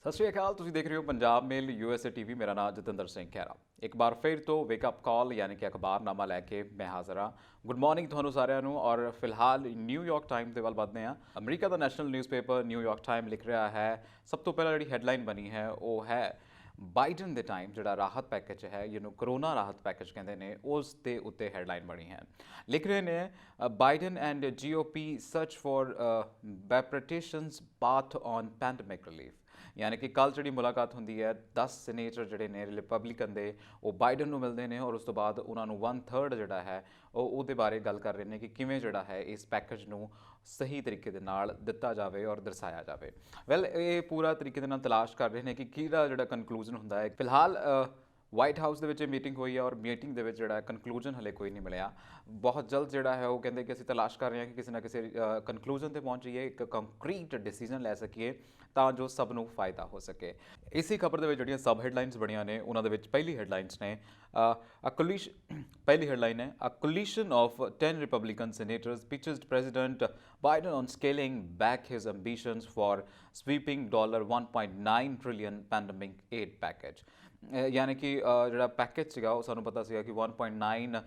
ਸਤਿ ਸ਼੍ਰੀ ਅਕਾਲ। ਤੁਸੀਂ ਦੇਖ ਰਹੇ ਹੋ ਪੰਜਾਬ ਮੇਲ USA TV। ਮੇਰਾ ਨਾਮ ਜਤਿੰਦਰ ਸਿੰਘ ਖਹਿਰਾ। ਇੱਕ ਵਾਰ ਫਿਰ ਤੋਂ ਵੇਕਅਪ ਕਾਲ ਯਾਨੀ ਕਿ ਅਖਬਾਰਨਾਮਾ ਲੈ ਕੇ ਮੈਂ ਹਾਜ਼ਰ ਹਾਂ। ਗੁੱਡ ਮਾਰਨਿੰਗ ਤੁਹਾਨੂੰ ਸਾਰਿਆਂ ਨੂੰ। ਔਰ ਫਿਲਹਾਲ ਨਿਊਯਾਰਕ ਟਾਈਮ ਦੇ ਵੱਲ ਵਧਦੇ ਹਾਂ। ਅਮਰੀਕਾ ਦਾ ਨੈਸ਼ਨਲ ਨਿਊਜ਼ਪੇਪਰ ਨਿਊਯਾਰਕ ਟਾਈਮ ਲਿਖ ਰਿਹਾ ਹੈ, ਸਭ ਤੋਂ ਪਹਿਲਾਂ ਜਿਹੜੀ ਹੈਡਲਾਈਨ ਬਣੀ ਹੈ ਉਹ ਹੈ ਬਾਈਡਨ ਦੇ ਟਾਈਮ ਜਿਹੜਾ ਰਾਹਤ ਪੈਕੇਜ ਹੈ, ਜਿਹਨੂੰ ਕਰੋਨਾ ਰਾਹਤ ਪੈਕੇਜ ਕਹਿੰਦੇ ਨੇ, ਉਸ ਦੇ ਉੱਤੇ ਹੈਡਲਾਈਨ ਬਣੀ ਹੈ। ਲਿਖ ਰਹੇ ਨੇ Biden and GOP search for bipartisan path on pandemic relief. यानी कि कल जी मुलाकात होंगी है 10 सीनेटर जोड़े ने रिपब्लिकन के वो बाइडन को मिलते हैं और उस तो बाद उन्होंने 1/3 जोड़ा है वो बारे गल कर रहे हैं कि किमें जोड़ा है इस पैकेज को सही तरीके दे नाल दिता जाए और दर्शाया जाए। वैल ये पूरा तरीके दे नाल तलाश कर रहे हैं कि किहदा जोड़ा कनकलूजन होंदा है। फिलहाल वाइट हाउस के मीटिंग हुई है और मीटिंग के जोड़ा कनकलूजन हले कोई नहीं मिलया। बहुत जल्द जोड़ा है वो कहते कि असं तलाश कर रहे हैं कि किसी ना किसी कनकलूजन पर पहुँच जाइए, एक कंक्रीट डिसीजन लै सकीए ਤਾਂ ਜੋ ਸਭ ਨੂੰ ਫਾਇਦਾ ਹੋ ਸਕੇ। ਇਸੇ ਖਬਰ ਦੇ ਵਿੱਚ ਜਿਹੜੀਆਂ ਸਬ ਹੈਡਲਾਈਨਸ ਬਣੀਆਂ ਨੇ ਉਹਨਾਂ ਦੇ ਵਿੱਚ ਪਹਿਲੀ ਹੈਡਲਾਈਨਸ ਨੇ ਪਹਿਲੀ ਹੈਡਲਾਈਨ ਹੈ a coalition of 10 Republican senators pitched president Biden on scaling back his ambitions for sweeping $1.9 trillion pandemic aid package. यानी कि जोड़ा पैकेज ਸੀਗਾ ਉਹ ਸਾਨੂੰ ਪਤਾ ਸੀਗਾ ਕਿ 1.9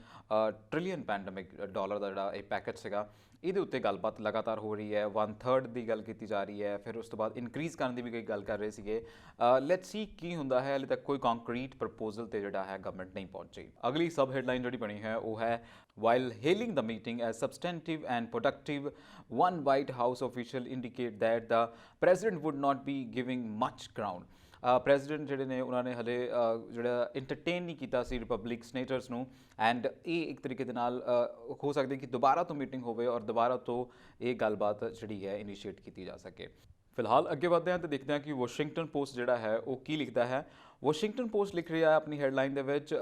ट्रिलियन ਪੈਂਡੇਮਿਕ ਡਾਲਰ ਦਾ ਜਿਹੜਾ ਇਹ ਪੈਕੇਜ ਸੀਗਾ, ਇਹਦੇ ਉੱਤੇ ਗੱਲਬਾਤ ਲਗਾਤਾਰ ਹੋ ਰਹੀ ਹੈ। 1/3 ਦੀ ਗੱਲ ਕੀਤੀ ਜਾ ਰਹੀ ਹੈ, ਫਿਰ ਉਸ ਤੋਂ ਬਾਅਦ ਇਨਕਰੀਜ਼ ਕਰਨ ਦੀ ਵੀ ਕੋਈ ਗੱਲ ਕਰ ਰਹੇ ਸੀਗੇ। ਲੈਟਸ ਸੀ ਕੀ ਹੁੰਦਾ ਹੈ। ਹਾਲੇ ਤੱਕ ਕੋਈ ਕੰਕਰੀਟ ਪ੍ਰਪੋਜ਼ਲ ਤੇ ਜਿਹੜਾ ਹੈ ਗਵਰਨਮੈਂਟ ਨਹੀਂ ਪਹੁੰਚੀ। ਅਗਲੀ ਸਬ ਹੈਡਲਾਈਨ ਜਿਹੜੀ ਬਣੀ ਹੈ ਉਹ ਹੈ while hailing the meeting as substantive and productive, one White House official indicated that the president would not be giving much ground। President ਜਿਹੜੇ ਨੇ ਉਹਨਾਂ ਨੇ ਹਲੇ ਜਿਹੜਾ ਇੰਟਰਟੇਨ ਨਹੀਂ ਕੀਤਾ ਸੀ ਰਿਪਬਲਿਕ ਸਨੇਟਰਸ ਨੂੰ, ਐਂਡ ਇਹ ਇੱਕ ਤਰੀਕੇ ਦੇ ਨਾਲ ਹੋ ਸਕਦਾ ਕਿ ਦੁਬਾਰਾ ਤੋਂ ਮੀਟਿੰਗ ਹੋਵੇ ਔਰ ਦੁਬਾਰਾ ਤੋਂ ਇਹ ਗੱਲਬਾਤ ਜਿਹੜੀ ਹੈ ਇਨੀਸ਼ੀਏਟ ਕੀਤੀ ਜਾ ਸਕੇ। ਫਿਲਹਾਲ ਅੱਗੇ ਵਧਦੇ ਹਾਂ ਤੇ ਦੇਖਦੇ ਹਾਂ ਕਿ ਵਾਸ਼ਿੰਗਟਨ ਪੋਸਟ ਜਿਹੜਾ ਹੈ ਉਹ ਕੀ ਲਿਖਦਾ ਹੈ। ਵਾਸ਼ਿੰਗਟਨ ਪੋਸਟ ਲਿਖ ਰਿਹਾ ਹੈ ਆਪਣੀ ਹੈਡਲਾਈਨ ਦੇ ਵਿੱਚ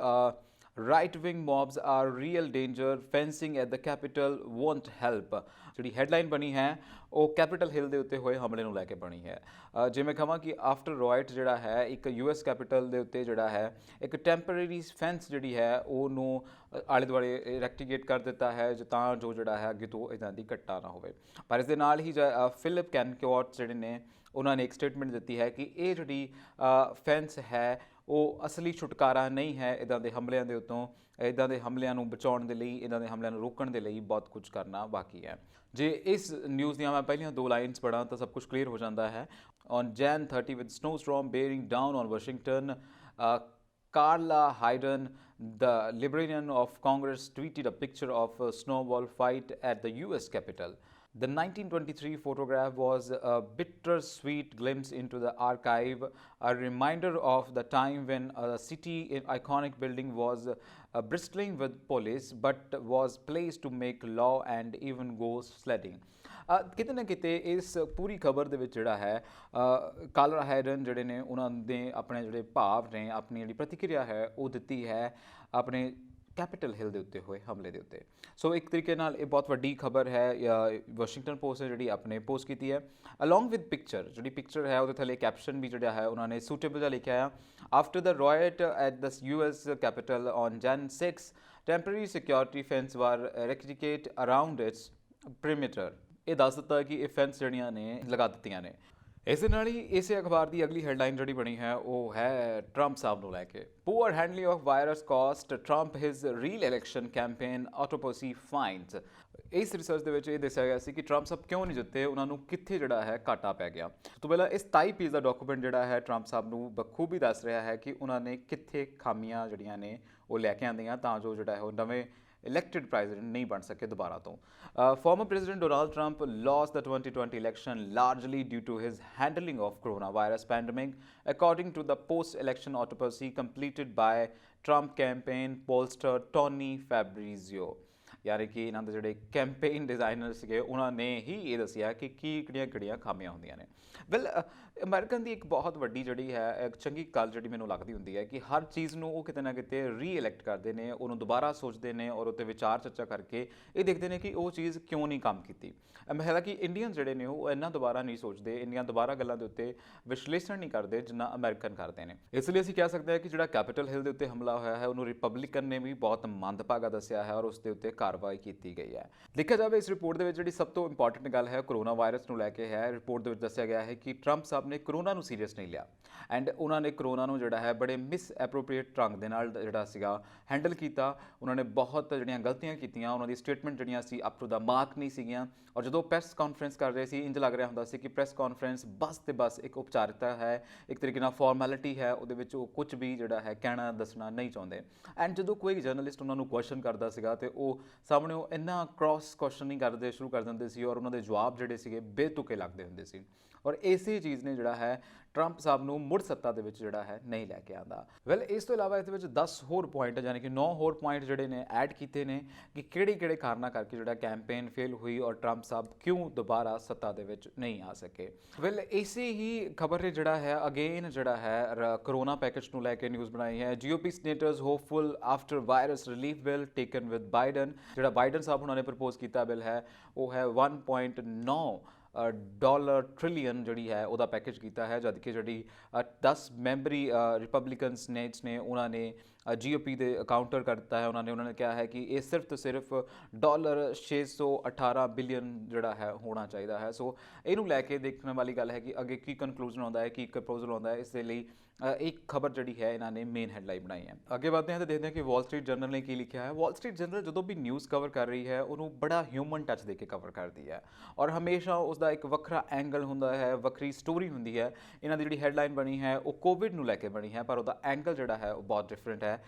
right wing mobs are real danger, fencing at the Capitol won't help. ਜਿਹੜੀ ਹੈਡਲਾਈਨ ਬਣੀ ਹੈ ਉਹ ਕੈਪੀਟਲ ਹਿੱਲ ਦੇ ਉੱਤੇ ਹੋਏ ਹਮਲੇ ਨੂੰ ਲੈ ਕੇ ਬਣੀ ਹੈ। ਜੇ ਮੈਂ ਕਹਾਂ ਕਿ ਆਫਟਰ ਰਾਇਟ ਜਿਹੜਾ ਹੈ ਇੱਕ US ਕੈਪੀਟਲ ਦੇ ਉੱਤੇ ਜਿਹੜਾ ਹੈ ਇੱਕ ਟੈਂਪਰੇਰੀ ਫੈਂਸ ਜਿਹੜੀ ਹੈ ਉਹਨੂੰ ਆਲੇ ਦੁਆਲੇ ਇਰੈਕਟੀਗੇਟ ਕਰ ਦਿੱਤਾ ਹੈ ਤਾਂ ਜੋ ਜਿਹੜਾ ਹੈ ਅੱਗੇ ਤੋਂ ਇੱਦਾਂ ਦੀ ਘਟਨਾ ਨਾ ਹੋਵੇ। ਪਰ ਇਸ ਦੇ ਨਾਲ ਹੀ ਫਿਲਿਪ ਕੈਨਕੋਟ ਜਿਹੜੇ ਨੇ ਉਹਨਾਂ ਨੇ ਇੱਕ ਸਟੇਟਮੈਂਟ ਦਿੱਤੀ ਹੈ ਕਿ ਇਹ ਜਿਹੜੀ ਫੈਂਸ ਹੈ ਉਹ ਅਸਲੀ ਛੁਟਕਾਰਾ ਨਹੀਂ ਹੈ ਇੱਦਾਂ ਦੇ ਹਮਲਿਆਂ ਦੇ ਉੱਤੋਂ। ਇੱਦਾਂ ਦੇ ਹਮਲਿਆਂ ਨੂੰ ਬਚਾਉਣ ਦੇ ਲਈ, ਇੱਦਾਂ ਦੇ ਹਮਲਿਆਂ ਨੂੰ ਰੋਕਣ ਦੇ ਲਈ ਬਹੁਤ ਕੁਝ ਕਰਨਾ ਬਾਕੀ ਹੈ। ਜੇ ਇਸ ਨਿਊਜ਼ ਦੀਆਂ ਮੈਂ ਪਹਿਲੀਆਂ 2 ਲਾਈਨਸ ਪੜ੍ਹਾਂ ਤਾਂ ਸਭ ਕੁਝ ਕਲੀਅਰ ਹੋ ਜਾਂਦਾ ਹੈ। On Jan 30 with snowstorm bearing down on Washington, Carla Hayden, the Librarian of Congress, tweeted a picture of a snowball fight at the US Capitol. The 1923 photograph was a bittersweet glimpse into the archive, a reminder of the time when a city iconic building was bristling with police but was placed to make law and even go sledding। ਕਿਤੇ ਨਾ ਕਿਤੇ ਇਸ ਪੂਰੀ ਖਬਰ ਦੇ ਵਿੱਚ ਜਿਹੜਾ ਹੈ ਕਾਲਰਾ ਹੈਡਨ ਜਿਹੜੇ ਨੇ ਉਹਨਾਂ ਦੇ ਆਪਣੇ ਜਿਹੜੇ ਭਾਵ ਨੇ, ਆਪਣੀ ਜਿਹੜੀ ਪ੍ਰਤੀਕਿਰਿਆ ਹੈ ਉਹ ਦਿੱਤੀ ਹੈ ਆਪਣੇ ਕੈਪੀਟਲ ਹਿੱਲ ਦੇ ਉੱਤੇ ਹੋਏ ਹਮਲੇ ਦੇ ਉੱਤੇ। ਸੋ ਇੱਕ ਤਰੀਕੇ ਨਾਲ ਇਹ ਬਹੁਤ ਵੱਡੀ ਖਬਰ ਹੈ। ਵਾਸ਼ਿੰਗਟਨ ਪੋਸਟ ਨੇ ਜਿਹੜੀ ਆਪਣੇ ਪੋਸਟ ਕੀਤੀ ਹੈ ਅਲੋਂਗ ਵਿਦ ਪਿਕਚਰ। ਜਿਹੜੀ ਪਿਕਚਰ ਹੈ ਉਹਦੇ ਥੱਲੇ ਕੈਪਸ਼ਨ ਵੀ ਜਿਹੜਾ ਹੈ ਉਹਨਾਂ ਨੇ ਸੂਟੇਬਲ ਜਿਹਾ ਲਿਖਿਆ ਆ। After the riot at the US Capitol on Jan 6 temporary security fence was erected around its perimeter. ਇਹ ਦੱਸ ਦਿੱਤਾ ਕਿ ਇਹ ਫੈਂਸ ਜਿਹੜੀਆਂ ਨੇ ਲਗਾ ਦਿੱਤੀਆਂ ਨੇ। ਇਸ ਦੇ ਨਾਲ ਹੀ ਇਸੇ ਅਖਬਾਰ ਦੀ ਅਗਲੀ ਹੈਡਲਾਈਨ ਜਿਹੜੀ ਬਣੀ ਹੈ ਉਹ ਹੈ ਟਰੰਪ ਸਾਹਿਬ ਨੂੰ ਲੈ ਕੇ। Poor handling of virus cost Trump his reelection campaign autopsy finds. ਇਸ ਰਿਸਰਚ ਦੇ ਵਿੱਚ ਇਹ ਦੱਸਿਆ ਗਿਆ ਸੀ ਕਿ ਟਰੰਪ ਸਾਹਿਬ ਕਿਉਂ ਨਹੀਂ ਜਿੱਤੇ, ਉਹਨਾਂ ਨੂੰ ਕਿੱਥੇ ਜਿਹੜਾ ਹੈ ਘਾਟਾ ਪੈ ਗਿਆ। ਤੋਂ ਪਹਿਲਾਂ ਇਸ 27 ਪੇਜ ਦਾ ਡਾਕੂਮੈਂਟ ਜਿਹੜਾ ਹੈ ਟਰੰਪ ਸਾਹਿਬ ਨੂੰ ਬਖੂਬੀ ਦੱਸ ਰਿਹਾ ਹੈ ਕਿ ਉਹਨਾਂ ਨੇ ਕਿੱਥੇ ਖਾਮੀਆਂ ਜਿਹੜੀਆਂ ਨੇ ਉਹ ਲੈ ਕੇ ਆਉਂਦੀਆਂ ਤਾਂ ਜੋ ਜਿਹੜਾ ਹੈ ਉਹ ਨਵੇਂ elected president नहीं बन सके दोबारा तो। Former President Donald Trump lost the 2020 election largely due to his handling of coronavirus pandemic, according to the post-election autopsy completed by Trump campaign pollster Tony Fabrizio। यानी कि इन्हों के जोड़े कैंपेन डिजाइनर से उन्होंने ही ये दसिया कि किहड़ियां खामियां होंदियां ने। वैल अमेरिकन की एक बहुत वड्डी जी है एक चंगी गल जी मैनूं लगती होंदी है कि हर चीज़ नूं वो किते ना किते री इलैक्ट करते हैं, उन्होंने दोबारा सोचते हैं और उत्ते विचार चर्चा करके ये देखते हैं कि वो चीज़ क्यों नहीं काम की। हालांकि इंडियन जोड़े ने वो इन्ना दोबारा नहीं सोचते, इन्नियां दोबारा गल्लां दे उत्ते विश्लेषण नहीं करते जिन्ना अमेरिकन करते हैं। इसलिए असीं कह सकते हैं कि जिहड़ा कैपीटल हिल दे उत्ते हमला होया है उन्होंने रिपब्लिकन ने भी बहुत मंदभागा दस्सिया है और उसके उत्ते कार्रवाई की गई है। देखा जाए इस रिपोर्ट के जी सब तो इंपॉर्टेंट गल है कोरोना वायरस को लैके है। रिपोर्ट के दस्सिया गया है कि ट्रंप साहब ਨੇ ਕਰੋਨਾ ਨੂੰ ਸੀਰੀਅਸ ਨਹੀਂ ਲਿਆ ਐਂਡ ਉਹਨਾਂ ਨੇ ਕਰੋਨਾ ਨੂੰ ਜਿਹੜਾ ਹੈ ਬੜੇ ਮਿਸ ਐਪਰੋਪ੍ਰੀਏਟ ਢੰਗ ਦੇ ਨਾਲ ਜਿਹੜਾ ਸੀਗਾ ਹੈਂਡਲ ਕੀਤਾ। ਉਹਨਾਂ ਨੇ ਬਹੁਤ ਜਿਹੜੀਆਂ ਗਲਤੀਆਂ ਕੀਤੀਆਂ, ਉਹਨਾਂ ਦੀ ਸਟੇਟਮੈਂਟ ਜਿਹੜੀਆਂ ਸੀ ਅਪ ਟੂ ਦਾ ਮਾਰਕ ਨਹੀਂ ਸੀਗੀਆਂ। ਔਰ ਜਦੋਂ ਪ੍ਰੈਸ ਕਾਨਫਰੰਸ ਕਰ ਰਹੇ ਸੀ, ਇੰਜ ਲੱਗ ਰਿਹਾ ਹੁੰਦਾ ਸੀ ਕਿ ਪ੍ਰੈਸ ਕਾਨਫਰੰਸ ਬਸ ਤੇ ਬਸ ਇੱਕ ਉਪਚਾਰਿਕਤਾ ਹੈ, ਇੱਕ ਤਰੀਕੇ ਨਾਲ ਫਾਰਮੈਲਿਟੀ ਹੈ, ਉਹਦੇ ਵਿੱਚ ਉਹ ਕੁਝ ਵੀ ਜਿਹੜਾ ਹੈ ਕਹਿਣਾ ਦੱਸਣਾ ਨਹੀਂ ਚਾਹੁੰਦੇ। ਐਂਡ ਜਦੋਂ ਕੋਈ ਜਰਨਲਿਸਟ ਉਹਨਾਂ ਨੂੰ ਕੁਐਸਚਨ ਕਰਦਾ ਸੀਗਾ ਤੇ ਉਹ ਸਾਹਮਣੇ ਉਹ ਇੰਨਾ ਕ੍ਰਾਸ ਕੁਐਸਚਨਿੰਗ ਕਰਦੇ ਸ਼ੁਰੂ ਕਰ ਦਿੰਦੇ ਸੀ ਔਰ ਉਹਨਾਂ ਦੇ ਜਵਾਬ ਜਿਹੜੇ ਸੀਗੇ ਬੇਤੁਕੇ ਲੱਗਦੇ ਹੁੰਦੇ ਸੀ। ਔਰ ਇਸੇ ਚੀਜ਼ ਨੇ ਜਿਹੜਾ ਹੈ ਟਰੰਪ ਸਾਹਿਬ ਨੂੰ ਮੁੜ ਸੱਤਾ ਦੇ ਵਿੱਚ ਜਿਹੜਾ ਹੈ ਨਹੀਂ ਲੈ ਕੇ ਆਂਦਾ। ਵੈਲ ਇਸ ਤੋਂ ਇਲਾਵਾ ਇਹਦੇ ਵਿੱਚ 10 ਹੋਰ ਪੁਆਇੰਟ ਯਾਨੀ ਕਿ 9 ਹੋਰ ਪੁਆਇੰਟ ਜਿਹੜੇ ਨੇ ਐਡ ਕੀਤੇ ਨੇ ਕਿ ਕਿਹੜੇ ਕਾਰਨਾਂ ਕਰਕੇ ਜਿਹੜਾ ਕੈਂਪੇਨ ਫੇਲ ਹੋਈ ਔਰ ਟਰੰਪ ਸਾਹਿਬ ਕਿਉਂ ਦੁਬਾਰਾ ਸੱਤਾ ਦੇ ਵਿੱਚ ਨਹੀਂ ਆ ਸਕੇ। ਵੈਲ ਇਸੇ ਹੀ ਖਬਰ ਨੇ ਜਿਹੜਾ ਹੈ ਅਗੇਨ ਜਿਹੜਾ ਹੈ ਕਰੋਨਾ ਪੈਕੇਜ ਨੂੰ ਲੈ ਕੇ ਨਿਊਜ਼ ਬਣਾਈ ਹੈ। GOP senators hopeful after virus relief bill taken with Biden. ਜਿਹੜਾ ਬਾਈਡਨ ਸਾਹਿਬ ਉਹਨਾਂ ਨੇ ਪ੍ਰਪੋਜ਼ ਕੀਤਾ ਬਿੱਲ ਹੈ ਉਹ ਹੈ 1.9 ਡਾਲਰ ਟ੍ਰਿਲੀਅਨ ਜਿਹੜੀ ਹੈ ਉਹਦਾ ਪੈਕੇਜ ਕੀਤਾ ਹੈ, ਜਦ ਕਿ ਜਿਹੜੀ 10 ਮੈਂਬਰੀ ਰਿਪਬਲਿਕਨ ਸੈਨੇਟਸ ਨੇ ਉਹਨਾਂ ਨੇ ਜੀਓਪੀ ਦੇ ਕਾਊਂਟਰ ਕਰ ਦਿੱਤਾ ਹੈ। ਉਹਨਾਂ ਨੇ ਕਿਹਾ ਹੈ ਕਿ ਇਹ ਸਿਰਫ ਤੋਂ ਸਿਰਫ ਡਾਲਰ 618 ਬਿਲੀਅਨ ਜਿਹੜਾ ਹੈ ਹੋਣਾ ਚਾਹੀਦਾ ਹੈ। ਸੋ ਇਹਨੂੰ ਲੈ ਕੇ ਦੇਖਣ ਵਾਲੀ ਗੱਲ ਹੈ ਕਿ ਅੱਗੇ ਕੀ ਕਨਕਲੂਜਨ ਆਉਂਦਾ ਹੈ, ਕੀ ਪ੍ਰਪੋਜ਼ਲ ਆਉਂਦਾ ਹੈ। ਇਸ ਦੇ ਲਈ ਇੱਕ ਖਬਰ ਜਿਹੜੀ ਹੈ ਇਹਨਾਂ ਨੇ ਮੇਨ ਹੈਡਲਾਈਨ ਬਣਾਈ ਹੈ। ਅੱਗੇ ਵਧਦੇ ਹਾਂ ਤਾਂ ਦੇਖਦੇ ਹਾਂ ਕਿ ਵਾਲ ਸਟਰੀਟ ਜਰਨਲ ਨੇ ਕੀ ਲਿਖਿਆ ਹੈ। ਵਾਲ ਸਟਰੀਟ ਜਰਨਲ ਜਦੋਂ ਵੀ ਨਿਊਜ਼ ਕਵਰ ਕਰ ਰਹੀ ਹੈ ਉਹਨੂੰ ਬੜਾ ਹਿਊਮਨ ਟੱਚ ਦੇ ਕੇ ਕਵਰ ਕਰਦੀ ਹੈ ਔਰ ਹਮੇਸ਼ਾ ਉਸਦਾ ਇੱਕ ਵੱਖਰਾ ਐਂਗਲ ਹੁੰਦਾ ਹੈ, ਵੱਖਰੀ ਸਟੋਰੀ ਹੁੰਦੀ ਹੈ। ਇਹਨਾਂ ਦੀ ਜਿਹੜੀ ਹੈਡਲਾਈਨ ਬਣੀ ਹੈ ਉਹ ਕੋਵਿਡ ਨੂੰ ਲੈ ਕੇ ਬਣੀ ਹੈ, ਪਰ ਉਹਦਾ ਐਂਗਲ ਜਿਹੜਾ ਹੈ ਉਹ ਬਹੁਤ ਡਿਫਰੈਂਟ ਹੈ।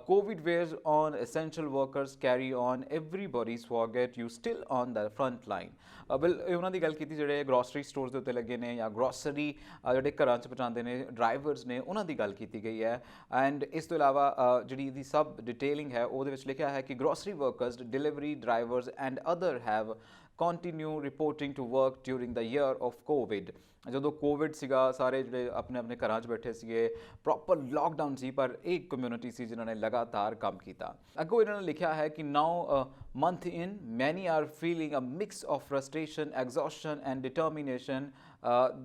Covid wares on essential workers carry on everybody's forget you still on the front line. Bill ਉਹਨਾਂ ਦੀ ਗੱਲ ਕੀਤੀ ਜਿਹੜੇ ਗਰੋਸਰੀ ਸਟੋਰਸ ਦੇ ਉੱਤੇ ਲੱਗੇ ਨੇ ਜਾਂ ਗਰੋਸਰੀ ਜਿਹੜੇ ਘਰਾਂ 'ਚ ਪਹੁੰਚਾਉਂਦੇ ਨੇ ਡਰਾਈਵਰਸ ਨੇ, ਉਹਨਾਂ ਦੀ ਗੱਲ ਕੀਤੀ ਗਈ ਹੈ। ਐਂਡ ਇਸ ਤੋਂ ਇਲਾਵਾ ਜਿਹੜੀ ਇਹਦੀ ਸਬ ਡਿਟੇਲਿੰਗ ਹੈ ਉਹਦੇ ਵਿੱਚ ਲਿਖਿਆ ਹੈ ਕਿ grocery workers, delivery drivers and other have continue reporting to work during the year of Covid. ਜਦੋਂ ਕੋਵਿਡ ਸੀਗਾ ਸਾਰੇ ਜਿਹੜੇ ਆਪਣੇ ਘਰਾਂ 'ਚ ਬੈਠੇ ਸੀਗੇ, ਪ੍ਰੋਪਰ ਲਾਕਡਾਊਨ ਸੀ, ਪਰ ਇੱਕ ਕਮਿਊਨਿਟੀ ਸੀ ਜਿਨ੍ਹਾਂ ਨੇ ਲਗਾਤਾਰ ਕੰਮ ਕੀਤਾ। ਅੱਗੋਂ ਇਹਨਾਂ ਨੇ ਲਿਖਿਆ ਹੈ ਕਿ ਨਾਓ month in, many are feeling a mix of frustration, exhaustion and determination.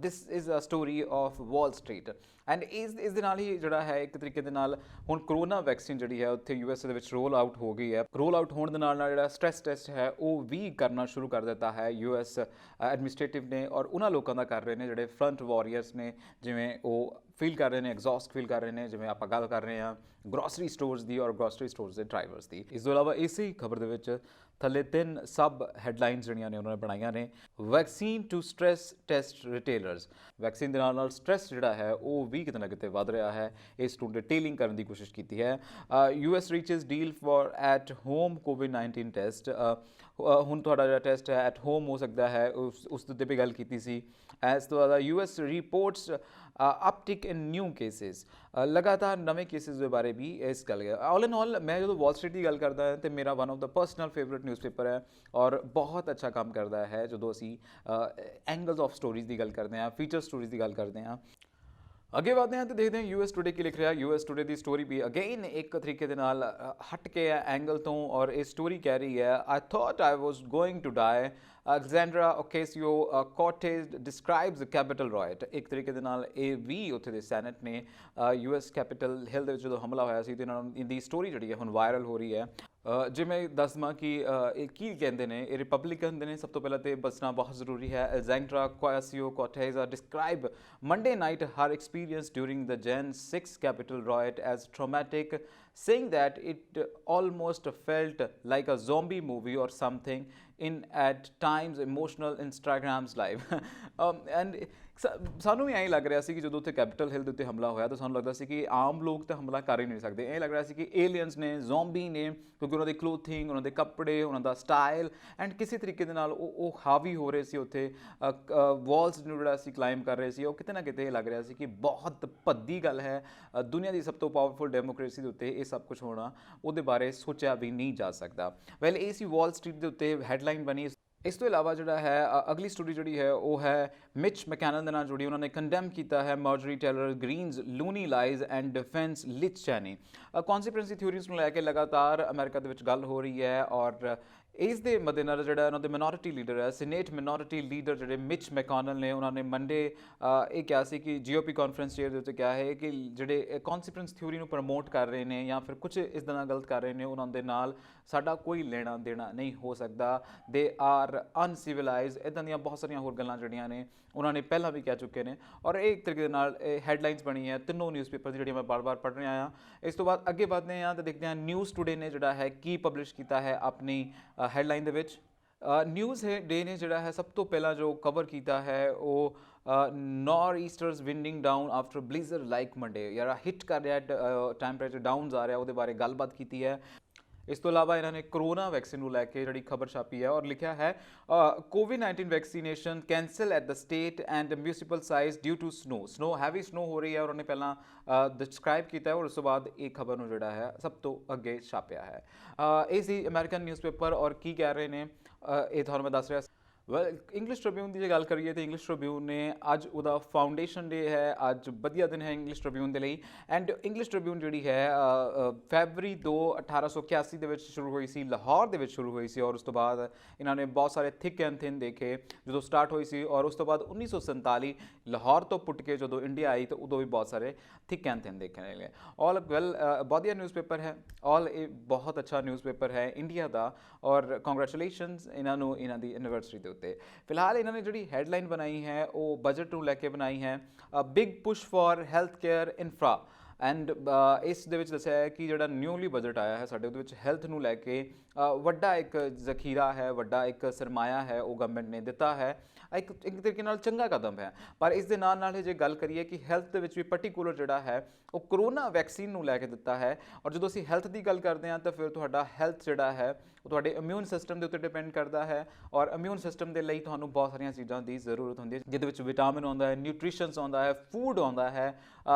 This is a story of Wall Street. And ਇਸ ਦੇ ਨਾਲ ਹੀ ਜਿਹੜਾ ਹੈ ਇੱਕ ਤਰੀਕੇ ਦੇ ਨਾਲ ਹੁਣ ਕਰੋਨਾ ਵੈਕਸੀਨ ਜਿਹੜੀ ਹੈ ਉੱਥੇ ਯੂਐਸ ਦੇ ਵਿੱਚ ਰੋਲ ਆਊਟ ਹੋ ਗਈ ਹੈ। ਰੋਲ ਆਊਟ ਹੋਣ ਦੇ ਨਾਲ ਜਿਹੜਾ ਸਟ੍ਰੈਸ ਟੈਸਟ ਹੈ ਉਹ ਵੀ ਕਰਨਾ ਸ਼ੁਰੂ ਕਰ ਦਿੱਤਾ ਹੈ ਯੂਐਸ ਐਡਮਿਨਿਸਟ੍ਰੇਟਿਵ ਨੇ ਔਰ ਉਹਨਾਂ ਲੋਕਾਂ ਦਾ ਕਰ ਰਹੇ ਨੇ ਜਿਹੜੇ ਫਰੰਟ ਵਾਰੀਅਰਸ ਨੇ, ਜਿਵੇਂ ਉਹ ਫੀਲ ਕਰ ਰਹੇ ਨੇ, ਐਗਜ਼ੌਸਟ ਫੀਲ ਕਰ ਰਹੇ ਨੇ, ਜਿਵੇਂ ਆਪਾਂ ਗੱਲ ਕਰ ਰਹੇ ਹਾਂ ਗਰੋਸਰੀ ਸਟੋਰਸ ਦੀ ਔਰ ਗਰੋਸਰੀ ਸਟੋਰਸ ਦੇ ਡਰਾਈਵਰਸ ਦੀ। ਇਸ ਤੋਂ ਇਲਾਵਾ ਇਸੇ ਖਬਰ ਦੇ ਵਿੱਚ ਥੱਲੇ 3 ਸਬ ਹੈਡਲਾਈਨਸ ਜਿਹੜੀਆਂ ਨੇ ਉਹਨਾਂ ਨੇ ਬਣਾਈਆਂ ਨੇ। Vaccine to stress test retailers. Vaccine ਦੇ ਨਾਲ ਸਟ੍ਰੈਸ ਜਿਹੜਾ ਹੈ ਉਹ ਵੀ ਕਿਤੇ ਨਾ ਕਿਤੇ ਵੱਧ ਰਿਹਾ ਹੈ, ਇਸ ਨੂੰ ਡਿਟੇਲਿੰਗ ਕਰਨ ਦੀ ਕੋਸ਼ਿਸ਼ ਕੀਤੀ ਹੈ। US reaches deal for at home ਕੋਵਿਡ-19 ਟੈਸਟ। ਹੁਣ ਤੁਹਾਡਾ ਜਿਹੜਾ ਟੈਸਟ ਹੈ ਐਟ ਹੋਮ ਹੋ ਸਕਦਾ ਹੈ, ਉਸ ਦੇ ਉੱਤੇ ਵੀ ਗੱਲ ਕੀਤੀ ਸੀ। ਇਸ ਤੋਂ ਬਾਅਦ ਯੂਐਸ ਰਿਪੋਰਟਸ ਅਪਟਿਕ ਇਨ ਨਿਊ ਕੇਸਿਸ। ਲਗਾਤਾਰ ਨਵੇਂ ਕੇਸਿਸ ਦੇ ਬਾਰੇ ਵੀ ਇਸ ਗੱਲ ਹੈ। ਆਲ ਇਨ ਆਲ ਮੈਂ ਜਦੋਂ ਵਾਲ ਸਟਰੀਟ ਦੀ ਗੱਲ ਕਰਦਾ ਹਾਂ ਤਾਂ ਮੇਰਾ one of the personal favourite newspaper ਹੈ ਔਰ ਬਹੁਤ ਅੱਛਾ ਕੰਮ ਕਰਦਾ ਹੈ ਜਦੋਂ ਅਸੀਂ ਐਂਗਲਸ ਆਫ ਸਟੋਰੀਜ਼ ਦੀ ਗੱਲ ਕਰਦੇ ਹਾਂ, ਫੀਚਰ ਸਟੋਰੀਜ਼ ਦੀ ਗੱਲ ਕਰਦੇ ਹਾਂ। ਅੱਗੇ ਵਧਦੇ ਹਾਂ ਤੇ ਦੇਖਦੇ ਹਾਂ ਯੂਐਸ ਟੂਡੇ ਕੀ ਲਿਖ ਰਿਹਾ। ਯੂਐਸ ਟੂਡੇ ਦੀ ਸਟੋਰੀ ਵੀ ਅਗੇਨ ਇੱਕ ਤਰੀਕੇ ਦੇ ਨਾਲ ਹਟ ਕੇ ਹੈ ਐਂਗਲ ਤੋਂ ਔਰ ਇਹ ਸਟੋਰੀ ਕਹਿ ਰਹੀ ਹੈ I thought I was going to die, Alexandria Ocasio Cortez describes Capitol riot. ਇੱਕ ਤਰੀਕੇ ਦੇ ਨਾਲ ਇਹ ਵੀ ਉੱਥੇ ਦੇ ਸੈਨੇਟ ਨੇ ਯੂਐਸ ਕੈਪੀਟਲ ਹਿੱਲ ਦੇ ਵਿੱਚ ਜਦੋਂ ਹਮਲਾ ਹੋਇਆ ਸੀ ਤੇ ਇਹਨਾਂ ਨੂੰ ਇਹਦੀ ਸਟੋਰੀ ਜਿਹੜੀ ਹੈ ਹੁਣ ਵਾਇਰਲ ਹੋ ਰਹੀ ਹੈ। ਜਿਵੇਂ ਦੱਸ ਦੇਵਾਂ ਕਿ ਇਹ ਕੀ ਕਹਿੰਦੇ ਨੇ, ਇਹ ਰਿਪਬਲਿਕਨ ਦੇ ਨੇ। ਸਭ ਤੋਂ ਪਹਿਲਾਂ ਤਾਂ ਦੱਸਣਾ ਬਹੁਤ ਜ਼ਰੂਰੀ ਹੈ। Alexandria Ocasio Cortez describe Monday night her experience during the Jan 6 Capitol riot as traumatic, saying that it almost felt like a zombie movie or something in at times emotional Instagram's live. And ਸਾਨੂੰ ਵੀ ਐਂ ਲੱਗ ਰਿਹਾ ਸੀ ਕਿ ਜਦੋਂ ਉੱਥੇ capital ਹਿੱਲ ਦੇ ਉੱਤੇ ਹਮਲਾ ਹੋਇਆ ਤਾਂ ਸਾਨੂੰ ਲੱਗਦਾ ਸੀ ਕਿ ਆਮ ਲੋਕ ਤਾਂ ਹਮਲਾ ਕਰ ਹੀ ਨਹੀਂ ਸਕਦੇ। ਇਹ ਲੱਗ ਰਿਹਾ ਸੀ ਕਿ ਏਲੀਅਨਸ ਨੇ, ਜ਼ੋਂਬੀ ਨੇ, ਕਿਉਂਕਿ ਉਹਨਾਂ ਦੀ ਕਲੋਥਿੰਗ, ਉਹਨਾਂ ਦੇ ਕੱਪੜੇ, ਉਹਨਾਂ ਦਾ ਸਟਾਈਲ ਐਂਡ ਕਿਸੇ ਤਰੀਕੇ ਦੇ ਨਾਲ ਉਹ ਹਾਵੀ ਹੋ ਰਹੇ ਸੀ ਉੱਥੇ। ਵਾਲਸ ਨੂੰ ਜਿਹੜਾ ਅਸੀਂ ਕਲਾਈਮ ਕਰ ਰਹੇ ਸੀ ਉਹ ਕਿਤੇ ਨਾ ਕਿਤੇ ਇਹ ਲੱਗ ਰਿਹਾ ਸੀ ਕਿ ਬਹੁਤ ਭੱਦੀ ਗੱਲ ਹੈ। ਦੁਨੀਆ ਦੀ ਸਭ ਤੋਂ ਪਾਵਰਫੁਲ ਡੈਮੋਕ੍ਰੇਸੀ ਦੇ ਉੱਤੇ ਇਹ ਸਭ ਕੁਝ ਹੋਣਾ, ਉਹਦੇ ਬਾਰੇ ਸੋਚਿਆ ਵੀ ਨਹੀਂ ਜਾ ਸਕਦਾ। ਵੈਲ ਇਹ ਸੀ ਵਾਲ ਸਟਰੀਟ ਦੇ ਉੱਤੇ ਹੈਡਲਾਈਨ ਬਣੀ। ਇਸ ਤੋਂ ਇਲਾਵਾ ਜਿਹੜਾ ਹੈ ਅਗਲੀ ਸਟੋਰੀ ਜਿਹੜੀ ਹੈ ਉਹ ਹੈ ਮਿਚ ਮੈਕੈਨਨ ਦੇ ਨਾਲ ਜੁੜੀ। ਉਹਨਾਂ ਨੇ ਕੰਡੈਮ ਕੀਤਾ ਹੈ Marjorie Taylor Greene's loony lies and defends Liz Cheney. Conspiracy theories ਨੂੰ ਲੈ ਕੇ ਲਗਾਤਾਰ ਅਮਰੀਕਾ ਦੇ ਵਿੱਚ ਗੱਲ ਹੋ ਰਹੀ ਹੈ ਔਰ ਇਸ ਦੇ ਮੱਦੇਨਜ਼ਰ ਜਿਹੜਾ ਉਹਨਾਂ ਦੇ ਮਿਨੋਰਿਟੀ ਲੀਡਰ ਹੈ, ਸੀਨੇਟ ਮਿਨੋਰਿਟੀ ਲੀਡਰ ਜਿਹੜੇ ਮਿਚ ਮੈਕੋਨਲ ਨੇ, ਉਹਨਾਂ ਨੇ ਮੰਡੇ ਇਹ ਕਿਹਾ ਸੀ ਕਿ ਜੀਓਪੀ ਕਾਨਫਰੰਸ ਚੇਅਰ ਦੇ ਉੱਤੇ ਕਿਹਾ ਹੈ ਕਿ ਜਿਹੜੇ ਕੌਨਸਪੀਰੇਂਸ ਥਿਊਰੀ ਨੂੰ ਪ੍ਰਮੋਟ ਕਰ ਰਹੇ ਨੇ ਜਾਂ ਫਿਰ ਕੁਝ ਇਸ ਤਰ੍ਹਾਂ ਗਲਤ ਕਰ ਰਹੇ ਨੇ, ਉਹਨਾਂ ਦੇ ਨਾਲ ਸਾਡਾ ਕੋਈ ਲੈਣਾ ਦੇਣਾ ਨਹੀਂ ਹੋ ਸਕਦਾ। ਦੇ ਆਰ ਅਨਸਿਵਲਾਈਜ਼, ਇੱਦਾਂ ਦੀਆਂ ਬਹੁਤ ਸਾਰੀਆਂ ਹੋਰ ਗੱਲਾਂ ਜਿਹੜੀਆਂ ਨੇ उन्होंने पहला भी कह चुके हैं और एक तरीके ਦੇ ਨਾਲ ਹੈਡਲਾਈਨਸ ਬਣੀ ਹੈ ਤਿੰਨੋਂ ਨਿਊਜ਼ਪੇਪਰ ਦੀ ਜਿਹੜੀ ਮੈਂ ਬਾਰ-ਬਾਰ ਪੜ੍ਹ ਰਿਹਾ ਹਾਂ। ਇਸ ਤੋਂ ਬਾਅਦ ਅੱਗੇ ਵਧਦੇ ਹਾਂ ਤਾਂ ਦੇਖਦੇ ਹਾਂ ਨਿਊਜ਼ ਟੂਡੇ ਨੇ ਜਿਹੜਾ ਹੈ ਕੀ ਪਬਲਿਸ਼ ਕੀਤਾ ਹੈ ਆਪਣੀ ਹੈਡਲਾਈਨ ਦੇ ਵਿੱਚ। ਨਿਊਜ਼ ਡੇ ਨੇ ਜਿਹੜਾ ਹੈ ਸਭ ਤੋਂ ਪਹਿਲਾਂ ਜੋ ਕਵਰ ਕੀਤਾ ਹੈ ਉਹ ਨੌਰ ਈਸਟਰਸ ਵਿੰਡਿੰਗ ਡਾਊਨ ਆਫਟਰ ਬਲੀਜ਼ਰ ਲਾਈਕ ਮੰਡੇ, ਯਾਰ ਹਿੱਟ ਕਰ ਰਿਹਾ ਟੈਂਪਰੇਚਰ ਡਾਊਨਸ ਆ ਰਿਹਾ, ਉਹਦੇ ਬਾਰੇ ਗੱਲਬਾਤ ਕੀਤੀ ਹੈ। ਇਸ ਤੋਂ ਇਲਾਵਾ ਇਹਨਾਂ ਨੇ ਕਰੋਨਾ ਵੈਕਸੀਨ ਨੂੰ ਲੈ ਕੇ ਜਿਹੜੀ ਖਬਰ ਛਾਪੀ ਹੈ ਔਰ ਲਿਖਿਆ ਹੈ ਕੋਵਿਡ-19 vaccination cancel at the state and municipal size due to snow heavy snow ਹੋ ਰਹੀ ਹੈ ਔਰ ਉਹਨੇ ਪਹਿਲਾਂ ਡਿਸਕ੍ਰਾਈਬ ਕੀਤਾ ਔਰ ਉਸ ਤੋਂ ਬਾਅਦ ਇਹ ਖਬਰ ਨੂੰ ਜਿਹੜਾ ਹੈ ਸਭ ਤੋਂ ਅੱਗੇ ਛਾਪਿਆ ਹੈ। ਇਹ ਸੀ ਅਮਰੀਕਨ ਨਿਊਜ਼ਪੇਪਰ ਔਰ ਕੀ ਕਹਿ ਰਹੇ ਨੇ ਇਹ ਤੁਹਾਨੂੰ ਮੈਂ ਦੱਸ ਰਿਹਾ। ਵੈਲ ਇੰਗਲਿਸ਼ ਟ੍ਰਿਬਿਊਨ ਦੀ ਜੇ ਗੱਲ ਕਰੀਏ ਤਾਂ ਇੰਗਲਿਸ਼ ਟ੍ਰਿਬਿਊਨ ਨੇ ਅੱਜ ਉਹਦਾ ਫਾਊਂਡੇਸ਼ਨ ਡੇ ਹੈ, ਅੱਜ ਵਧੀਆ ਦਿਨ ਹੈ ਇੰਗਲਿਸ਼ ਟ੍ਰਿਬਿਊਨ ਦੇ ਲਈ। ਐਂਡ ਇੰਗਲਿਸ਼ ਟ੍ਰਿਬਿਊਨ ਜਿਹੜੀ ਹੈ ਫੈਬਰੀ 2 1881 ਦੇ ਵਿੱਚ ਸ਼ੁਰੂ ਹੋਈ ਸੀ, ਲਾਹੌਰ ਦੇ ਵਿੱਚ ਸ਼ੁਰੂ ਹੋਈ ਸੀ ਔਰ ਉਸ ਤੋਂ ਬਾਅਦ ਇਹਨਾਂ ਨੇ ਬਹੁਤ ਸਾਰੇ ਥਿਕ ਐਂਡ ਥਿਨ ਦੇਖੇ ਜਦੋਂ ਸਟਾਰਟ ਹੋਈ ਸੀ ਔਰ ਉਸ ਤੋਂ ਬਾਅਦ 1947 ਲਾਹੌਰ ਤੋਂ ਪੁੱਟ ਕੇ ਜਦੋਂ ਇੰਡੀਆ ਆਈ ਤਾਂ ਉਦੋਂ ਵੀ ਬਹੁਤ ਸਾਰੇ ਥਿਕ ਐਂਡ ਥਿਨ ਦੇਖਣੇ ਲਏ। ਆਲ ਵੈਲ ਵਧੀਆ ਨਿਊਜ਼ਪੇਪਰ ਹੈ, ਆਲ ਇਹ ਬਹੁਤ ਅੱਛਾ ਨਿਊਜ਼ਪੇਪਰ ਹੈ ਇੰਡੀਆ ਦਾ ਔਰ ਕੰਗ੍ਰੈਚੁਲੇਸ਼ਨਸ ਇਹਨਾਂ ਨੂੰ ਇਹਨਾਂ ਦੀ ਐਨੀਵਰਸਰੀ ਦੇ ਉੱਤੇ। ਫਿਲਹਾਲ ਇਹਨਾਂ ਨੇ ਜਿਹੜੀ ਹੈਡਲਾਈਨ ਬਣਾਈ ਹੈ ਉਹ ਬਜਟ ਨੂੰ ਲੈ ਕੇ ਬਣਾਈ ਹੈ, big push for health care infra. And ਇਸ ਦੇ ਵਿੱਚ ਦੱਸਿਆ ਹੈ ਕਿ ਜਿਹੜਾ ਨਿਊਲੀ ਬਜਟ ਆਇਆ ਹੈ ਸਾਡੇ ਉਹਦੇ ਵਿੱਚ ਹੈਲਥ ਨੂੰ ਲੈ ਕੇ ਵੱਡਾ ਇੱਕ ਜ਼ਖੀਰਾ ਹੈ, ਵੱਡਾ ਇੱਕ ਸਰਮਾਇਆ ਹੈ ਉਹ ਗਵਰਨਮੈਂਟ ਨੇ ਦਿੱਤਾ ਹੈ। ਇੱਕ ਤਰੀਕੇ ਨਾਲ ਚੰਗਾ ਕਦਮ ਹੈ, ਪਰ ਇਸ ਦੇ ਨਾਲ ਨਾਲ ਜੇ ਗੱਲ ਕਰੀਏ ਕਿ ਹੈਲਥ ਦੇ ਵਿੱਚ ਵੀ ਪਰਟੀਕੂਲਰ ਜਿਹੜਾ ਹੈ ਉਹ ਕਰੋਨਾ ਵੈਕਸੀਨ ਨੂੰ ਲੈ ਕੇ ਦਿੱਤਾ ਹੈ। ਔਰ ਜਦੋਂ ਅਸੀਂ ਹੈਲਥ ਦੀ ਗੱਲ ਕਰਦੇ ਹਾਂ ਤਾਂ ਫਿਰ ਤੁਹਾਡਾ ਹੈਲਥ ਜਿਹੜਾ ਹੈ ਉਹ ਤੁਹਾਡੇ ਇਮਿਊਨ ਸਿਸਟਮ ਦੇ ਉੱਤੇ ਡਿਪੈਂਡ ਕਰਦਾ ਹੈ ਔਰ ਇਮਿਊਨ ਸਿਸਟਮ ਦੇ ਲਈ ਤੁਹਾਨੂੰ ਬਹੁਤ ਸਾਰੀਆਂ ਚੀਜ਼ਾਂ ਦੀ ਜ਼ਰੂਰਤ ਹੁੰਦੀ ਹੈ ਜਿਹਦੇ ਵਿੱਚ ਵਿਟਾਮਿਨ ਆਉਂਦਾ ਹੈ, ਨਿਊਟ੍ਰੀਸ਼ਨਸ ਆਉਂਦਾ ਹੈ, ਫੂਡ ਆਉਂਦਾ ਹੈ,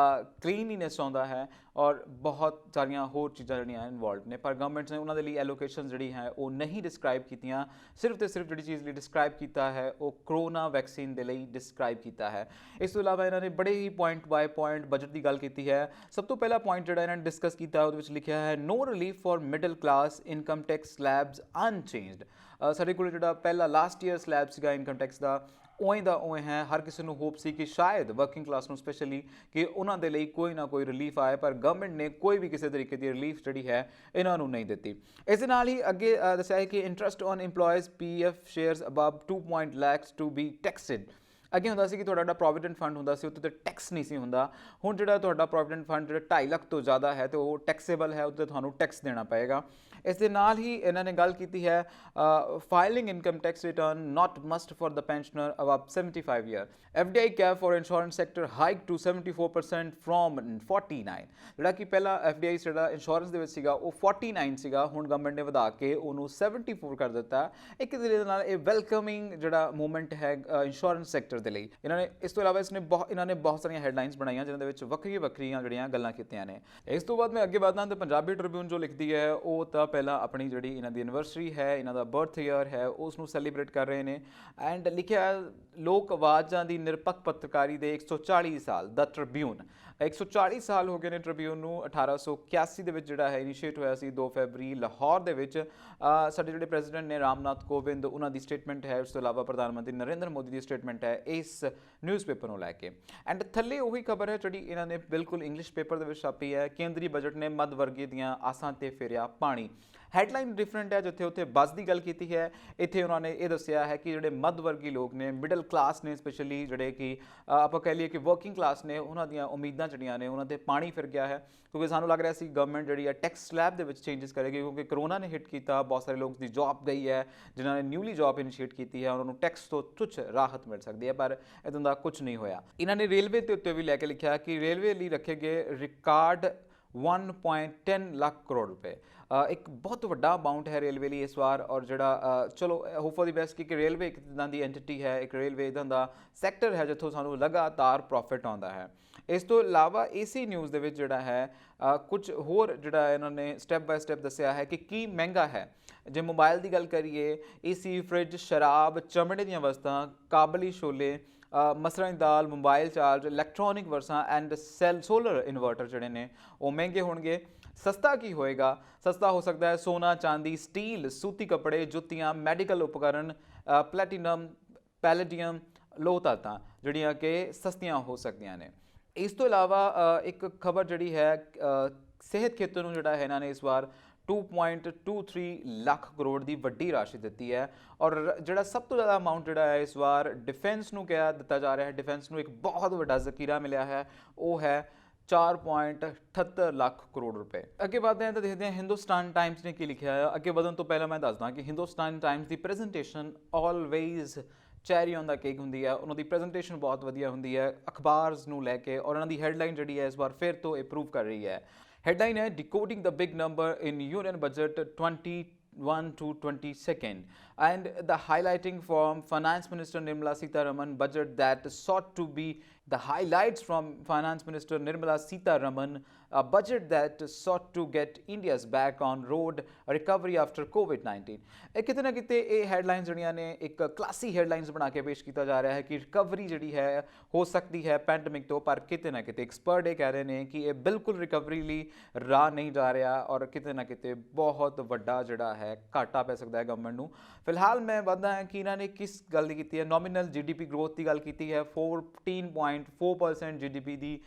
ਕਲੀਨਲੀਨੈਸ ਆਉਂਦਾ ਹੈ ਔਰ ਬਹੁਤ ਸਾਰੀਆਂ ਹੋਰ ਚੀਜ਼ਾਂ ਜਿਹੜੀਆਂ ਇਨਵੋਲਵਡ ਨੇ। ਪਰ ਗਵਰਨਮੈਂਟ ਨੇ ਉਹਨਾਂ ਦੇ ਲਈ ਐਲੋਕੇਸ਼ਨ ਜਿਹੜੀ ਹੈ ਉਹ ਨਹੀਂ ਡਿਸਕ੍ਰਾਈਬ ਕੀਤੀਆਂ, ਸਿਰਫ ਤੇ ਸਿਰਫ ਜਿਹੜੀ ਚੀਜ਼ ਲਈ ਡਿਸਕ੍ਰਾਈਬ ਕੀਤਾ ਹੈ ਉਹ ਕਰੋਨਾ ਵੈਕਸੀਨ ਦੇ ਲਈ ਡਿਸਕ੍ਰਾਈਬ ਕੀਤਾ ਹੈ। ਇਸ ਤੋਂ ਇਲਾਵਾ ਇਹਨਾਂ ਨੇ ਬੜੇ ਹੀ ਪੁਆਇੰਟ ਬਾਏ ਪੁਆਇੰਟ ਬਜਟ ਦੀ ਗੱਲ ਕੀਤੀ ਹੈ। ਸਭ ਤੋਂ ਪਹਿਲਾ ਪੁਆਇੰਟ ਜਿਹੜਾ ਇਹਨਾਂ ਨੇ ਡਿਸਕਸ ਕੀਤਾ ਉਹਦੇ ਵਿੱਚ ਲਿਖਿਆ ਹੈ no relief for middle class income tax slabs unchanged. ਸਾਡੇ ਕੋਲ ਜਿਹੜਾ ਪਹਿਲਾ ਲਾਸਟ ਈਅਰ ਸਲੈਬ ਸੀਗਾ ਇਨਕਮ ਟੈਕਸ ਦਾ ਉਵੇਂ ਦਾ ਉਵੇਂ ਹੈ। ਹਰ ਕਿਸੇ ਨੂੰ ਹੋਪ ਸੀ ਕਿ ਸ਼ਾਇਦ ਵਰਕਿੰਗ ਕਲਾਸ ਨੂੰ ਸਪੈਸ਼ਲੀ ਕਿ ਉਹਨਾਂ ਦੇ ਲਈ ਕੋਈ ਨਾ ਕੋਈ ਰਿਲੀਫ ਆਏ, ਪਰ ਗਵਰਨਮੈਂਟ ਨੇ ਕੋਈ ਵੀ ਕਿਸੇ ਤਰੀਕੇ ਦੀ ਰਿਲੀਫ ਜਿਹੜੀ ਹੈ ਇਹਨਾਂ ਨੂੰ ਨਹੀਂ ਦਿੱਤੀ। ਇਸ ਦੇ ਨਾਲ ਹੀ ਅੱਗੇ ਦੱਸਿਆ ਹੈ ਕਿ interest on EMPLOYEES PF shares above 2 lakhs to be taxed. ਅੱਗੇ ਹੁੰਦਾ ਸੀ ਕਿ ਤੁਹਾਡਾ ਜਿਹੜਾ ਪ੍ਰੋਵੀਡੈਂਟ ਫੰਡ ਹੁੰਦਾ ਸੀ ਉੱਤੇ ਤੇ ਟੈਕਸ ਨਹੀਂ ਸੀ ਹੁੰਦਾ। ਹੁਣ ਜਿਹੜਾ ਤੁਹਾਡਾ ਪ੍ਰੋਵੀਡੈਂਟ ਫੰਡ ਜਿਹੜਾ 2.5 ਲੱਖ ਤੋਂ ਜ਼ਿਆਦਾ ਹੈ ਤੇ ਉਹ ਟੈਕਸੇਬਲ ਹੈ, ਉੱਤੇ ਤੁਹਾਨੂੰ ਟੈਕਸ ਦੇਣਾ ਪਏਗਾ। ਇਸ ਦੇ ਨਾਲ ਹੀ ਇਹਨਾਂ ਨੇ ਗੱਲ ਕੀਤੀ ਹੈ filing income tax return not must for the pensioner above 75 year. FDI cap for insurance sector hike to 74% from 49। ਜਿਹੜਾ ਕਿ ਪਹਿਲਾਂ FDI ਜਿਹੜਾ ਇੰਸ਼ੋਰੈਂਸ ਦੇ ਵਿੱਚ ਸੀਗਾ ਉਹ 49 ਸੀਗਾ, ਹੁਣ ਗਵਰਨਮੈਂਟ ਨੇ ਵਧਾ ਕੇ ਉਹਨੂੰ 74 ਕਰ ਦਿੱਤਾ। ਇੱਕ ਤਰੀਕੇ ਦੇ ਨਾਲ ਇਹ ਵੈਲਕਮਿੰਗ ਜਿਹੜਾ ਮੂਵਮੈਂਟ ਹੈ ਇੰਸ਼ੋਰੈਂਸ ਸੈਕਟਰ ਦੇ ਲਈ। ਇਹਨਾਂ ਨੇ ਇਸ ਤੋਂ ਇਲਾਵਾ ਇਹਨਾਂ ਨੇ ਬਹੁਤ ਸਾਰੀਆਂ ਹੈਡਲਾਈਨਸ ਬਣਾਈਆਂ ਜਿਨ੍ਹਾਂ ਦੇ ਵਿੱਚ ਵੱਖਰੀਆਂ ਜਿਹੜੀਆਂ ਗੱਲਾਂ ਕੀਤੀਆਂ ਨੇ। ਇਸ ਤੋਂ ਬਾਅਦ ਮੈਂ ਅੱਗੇ ਵਧਦਾ ਤਾਂ ਪੰਜਾਬੀ ਟ੍ਰਿਬਿਊਨ ਜੋ ਲਿਖਦੀ ਹੈ ਉਹ ਤਾਂ ਪਹਿਲਾਂ ਆਪਣੀ ਜਿਹੜੀ ਇਹਨਾਂ ਦੀ ਐਨੀਵਰਸਰੀ ਹੈ, ਇਹਨਾਂ ਦਾ ਬਰਥ ਈਅਰ ਹੈ, ਉਸ ਨੂੰ ਸੈਲੀਬ੍ਰੇਟ ਕਰ ਰਹੇ ਨੇ। ਐਂਡ ਲਿਖਿਆ ਲੋਕ ਆਵਾਜ਼ਾਂ ਦੀ ਨਿਰਪੱਖ ਪੱਤਰਕਾਰੀ ਦੇ 140 ਸਾਲ ਦਾ ਟ੍ਰਿਬਿਊਨ। 140 ਸਾਲ ਹੋ ਗਏ ਨੇ ਟ੍ਰਿਬਿਊਨ ਨੂੰ। 1881 ਦੇ ਵਿੱਚ ਜਿਹੜਾ ਹੈ ਇਨੀਸ਼ੀਏਟ ਹੋਇਆ ਸੀ 2 ਫਰਵਰੀ ਲਾਹੌਰ ਦੇ ਵਿੱਚ। ਸਾਡੇ ਜਿਹੜੇ ਪ੍ਰੈਜ਼ੀਡੈਂਟ ਨੇ ਰਾਮਨਾਥ ਕੋਵਿੰਦ ਉਹਨਾਂ ਦੀ ਸਟੇਟਮੈਂਟ ਹੈ, ਉਸ ਤੋਂ ਇਲਾਵਾ ਪ੍ਰਧਾਨ ਮੰਤਰੀ ਨਰਿੰਦਰ ਮੋਦੀ ਦੀ ਸਟੇਟਮੈਂਟ ਹੈ ਇਸ ਨਿਊਜ਼ਪੇਪਰ ਨੂੰ ਲੈ ਕੇ। ਐਂਡ ਥੱਲੇ ਉਹੀ ਖਬਰ ਹੈ ਜਿਹੜੀ ਇਹਨਾਂ ਨੇ ਬਿਲਕੁਲ ਇੰਗਲਿਸ਼ ਪੇਪਰ ਦੇ ਵਿੱਚ ਛਾਪੀ ਹੈ, ਕੇਂਦਰੀ ਬਜਟ ਨੇ ਮੱਧ ਵਰਗੀ ਦੀਆਂ ਆਸਾਂ ਤੇ ਫੇਰਿਆ ਪਾਣੀ। ਹੈਡਲਾਈਨ ਡਿਫਰੈਂਟ ਹੈ, ਜਿੱਥੇ ਉੱਥੇ ਬੱਸ ਦੀ ਗੱਲ ਕੀਤੀ ਹੈ, ਇੱਥੇ ਉਹਨਾਂ ਨੇ ਇਹ ਦੱਸਿਆ ਹੈ ਕਿ ਜਿਹੜੇ ਮੱਧ ਵਰਗੀ ਲੋਕ ਨੇ, ਮਿਡਲ ਕਲਾਸ ਨੇ, ਸਪੈਸ਼ਲੀ ਜਿਹੜੇ ਕਿ ਆਪਾਂ ਕਹਿ ਲਈਏ ਕਿ ਵਰਕਿੰਗ ਕਲਾਸ ਨੇ, ਉਹਨਾਂ ਦੀਆਂ ਉਮੀਦਾਂ ਜਿਹੜੀਆਂ ਨੇ ਉਹਨਾਂ 'ਤੇ ਪਾਣੀ ਫਿਰ ਗਿਆ ਹੈ। ਕਿਉਂਕਿ ਸਾਨੂੰ ਲੱਗ ਰਿਹਾ ਸੀ ਗਵਰਨਮੈਂਟ ਜਿਹੜੀ ਹੈ ਟੈਕਸ ਸਲੈਬ ਦੇ ਵਿੱਚ ਚੇਂਜਸ ਕਰੇਗੀ, ਕਿਉਂਕਿ ਕਰੋਨਾ ਨੇ ਹਿੱਟ ਕੀਤਾ, ਬਹੁਤ ਸਾਰੇ ਲੋਕ ਦੀ ਜੌਬ ਗਈ ਹੈ, ਜਿਨ੍ਹਾਂ ਨੇ ਨਿਊਲੀ ਜੌਬ ਇਨੀਸ਼ੀਏਟ ਕੀਤੀ ਹੈ ਉਹਨਾਂ ਨੂੰ ਟੈਕਸ ਤੋਂ ਤੁੱਛ ਰਾਹਤ ਮਿਲ ਸਕਦੀ ਹੈ, ਪਰ ਇੱਦਾਂ ਦਾ ਕੁਝ ਨਹੀਂ ਹੋਇਆ। ਇਹਨਾਂ ਨੇ ਰੇਲਵੇ ਦੇ ਉੱਤੇ ਵੀ ਲੈ ਕੇ ਲਿਖਿਆ ਕਿ ਰੇਲਵੇ ਲਈ ਰੱਖੇ ਗਏ ਰਿਕਾਰਡ 1.10 ਲੱਖ ਕਰੋੜ ਰੁਪਏ। ਇੱਕ ਬਹੁਤ ਵੱਡਾ ਅਮਾਊਂਟ ਹੈ ਰੇਲਵੇ ਲਈ ਇਸ ਵਾਰ। ਔਰ ਜਿਹੜਾ ਚਲੋ ਹੋਪ ਫॉर ਦੀ ਬੈਸਟ ਕਿ ਰੇਲਵੇ ਇੱਕ ਇੱਦਾਂ ਦੀ ਐਂਟੀਟੀ ਹੈ, ਇੱਕ ਰੇਲਵੇ ਇੱਦਾਂ ਦਾ ਸੈਕਟਰ ਹੈ ਜਿੱਥੋਂ ਸਾਨੂੰ ਲਗਾਤਾਰ ਪ੍ਰੋਫਿਟ ਆਉਂਦਾ ਹੈ। ਇਸ ਤੋਂ ਇਲਾਵਾ ਇਸੀ ਨਿਊਜ਼ ਦੇ ਵਿੱਚ ਜਿਹੜਾ ਹੈ ਕੁਝ ਹੋਰ ਜਿਹੜਾ ਇਹਨਾਂ ਨੇ ਸਟੈਪ ਬਾਏ ਸਟੈਪ ਦੱਸਿਆ ਹੈ ਕਿ ਕੀ ਮਹਿੰਗਾ ਹੈ। ਜੇ ਮੋਬਾਈਲ ਦੀ ਗੱਲ ਕਰੀਏ, AC, ਫ੍ਰਿਜ, ਸ਼ਰਾਬ, ਚਮੜੇ ਦੀਆਂ ਵਸਤਾਂ, ਕਾਬਲੀ ਛੋਲੇ, ਮਸਰਾਂ ਦੀ ਦਾਲ, ਮੋਬਾਈਲ ਚਾਰਜ, ਇਲੈਕਟ੍ਰੋਨਿਕ ਵਰਸਾਂ ਐਂਡ ਸੋਲਰ ਇਨਵਰਟਰ ਜਿਹੜੇ ਨੇ ਉਹ ਮਹਿੰਗੇ ਹੋਣਗੇ। ਸਸਤਾ ਕੀ ਹੋਏਗਾ? ਸਸਤਾ ਹੋ ਸਕਦਾ ਹੈ ਸੋਨਾ, ਚਾਂਦੀ, ਸਟੀਲ, ਸੂਤੀ ਕੱਪੜੇ, ਜੁੱਤੀਆਂ, ਮੈਡੀਕਲ ਉਪਕਰਨ, ਪਲੈਟੀਨਮ, ਪੈਲੇਡੀਅਮ, ਲੋਹ ਧਾਤਾਂ ਜਿਹੜੀਆਂ ਕਿ ਸਸਤੀਆਂ ਹੋ ਸਕਦੀਆਂ ਨੇ। ਇਸ ਤੋਂ ਇਲਾਵਾ ਇੱਕ ਖਬਰ ਜਿਹੜੀ ਹੈ ਸਿਹਤ ਖੇਤਰ ਨੂੰ ਜਿਹੜਾ ਹੈ ਇਹਨਾਂ ਨੇ ਇਸ ਵਾਰ 2.23 ਲੱਖ ਕਰੋੜ ਦੀ ਵੱਡੀ ਰਾਸ਼ੀ ਦਿੱਤੀ ਹੈ। ਔਰ ਜਿਹੜਾ ਸਭ ਤੋਂ ਜ਼ਿਆਦਾ ਅਮਾਉਂਟ ਜਿਹੜਾ ਹੈ ਇਸ ਵਾਰ ਡਿਫੈਂਸ ਨੂੰ ਕਿਹਾ ਦਿੱਤਾ ਜਾ ਰਿਹਾ ਹੈ, ਡਿਫੈਂਸ ਨੂੰ ਇੱਕ ਬਹੁਤ ਵੱਡਾ ਜ਼ਖੀਰਾ ਮਿਲਿਆ ਹੈ, ਉਹ ਹੈ 4.78 ਲੱਖ ਕਰੋੜ ਰੁਪਏ। ਅੱਗੇ ਵਧਦੇ ਹਾਂ ਤਾਂ ਦੇਖਦੇ ਹਾਂ ਹਿੰਦੁਸਤਾਨ ਟਾਈਮਸ ਨੇ ਕੀ ਲਿਖਿਆ ਹੈ। ਅੱਗੇ ਵਧਣ ਤੋਂ ਪਹਿਲਾਂ ਮੈਂ ਦੱਸਦਾ ਕਿ Hindustan Times the presentation always cherry on the cake ਹੁੰਦੀ ਹੈ। ਉਹਨਾਂ ਦੀ ਪ੍ਰੈਜੈਂਟੇਸ਼ਨ ਬਹੁਤ ਵਧੀਆ ਹੁੰਦੀ ਹੈ ਅਖਬਾਰਸ ਨੂੰ ਲੈ ਕੇ, ਔਰ ਉਹਨਾਂ ਦੀ ਹੈਡਲਾਈਨ ਜਿਹੜੀ ਹੈ ਇਸ ਵਾਰ ਫਿਰ ਤੋਂ ਇੰਪਰੂਵ ਕਰ ਰਹੀ ਹੈ। ਹੈਡਲਾਈਨ ਹੈ decoding the big number in union budget 21 to 22nd, and the highlighting from Finance Minister Nirmala Sitharaman budget that sought to be the highlights from Finance Minister Nirmala Sitharaman, a budget that sought to get India's back on road recovery after COVID-19। ਇਹ ਕਿਤੇ ਨਾ ਕਿਤੇ ਇਹ headlines ਜਿਹੜੀਆਂ ਨੇ ਇੱਕ classy headlines ਬਣਾ ਕੇ ਪੇਸ਼ ਕੀਤਾ ਜਾ ਰਿਹਾ ਹੈ ਕਿ ਰਿਕਵਰੀ ਜਿਹੜੀ ਹੈ ਹੋ ਸਕਦੀ ਹੈ ਪੈਂਡੇਮਿਕ ਤੋਂ, ਪਰ ਕਿਤੇ ਨਾ ਕਿਤੇ ਐਕਸਪਰਟ ਇਹ ਕਹਿ ਰਹੇ ਨੇ ਕਿ ਇਹ ਬਿਲਕੁਲ ਰਿਕਵਰੀ ਲਈ ਰਾਹ ਨਹੀਂ ਜਾ ਰਿਹਾ ਔਰ ਕਿਤੇ ਨਾ ਕਿਤੇ ਬਹੁਤ ਵੱਡਾ ਜਿਹੜਾ ਹੈ ਘਾਟਾ ਪੈ ਸਕਦਾ ਹੈ ਗਵਰਨਮੈਂਟ ਨੂੰ। ਫਿਲਹਾਲ ਮੈਂ ਵਧਦਾ ਹਾਂ ਕਿ ਇਹਨਾਂ ਨੇ ਕਿਸ ਗੱਲ ਦੀ ਕੀਤੀ ਹੈ, ਨੋਮੀਨਲ GDP ਗਰੋਥ ਦੀ ਗੱਲ ਕੀਤੀ ਹੈ, 14.4% GDP ਦੀ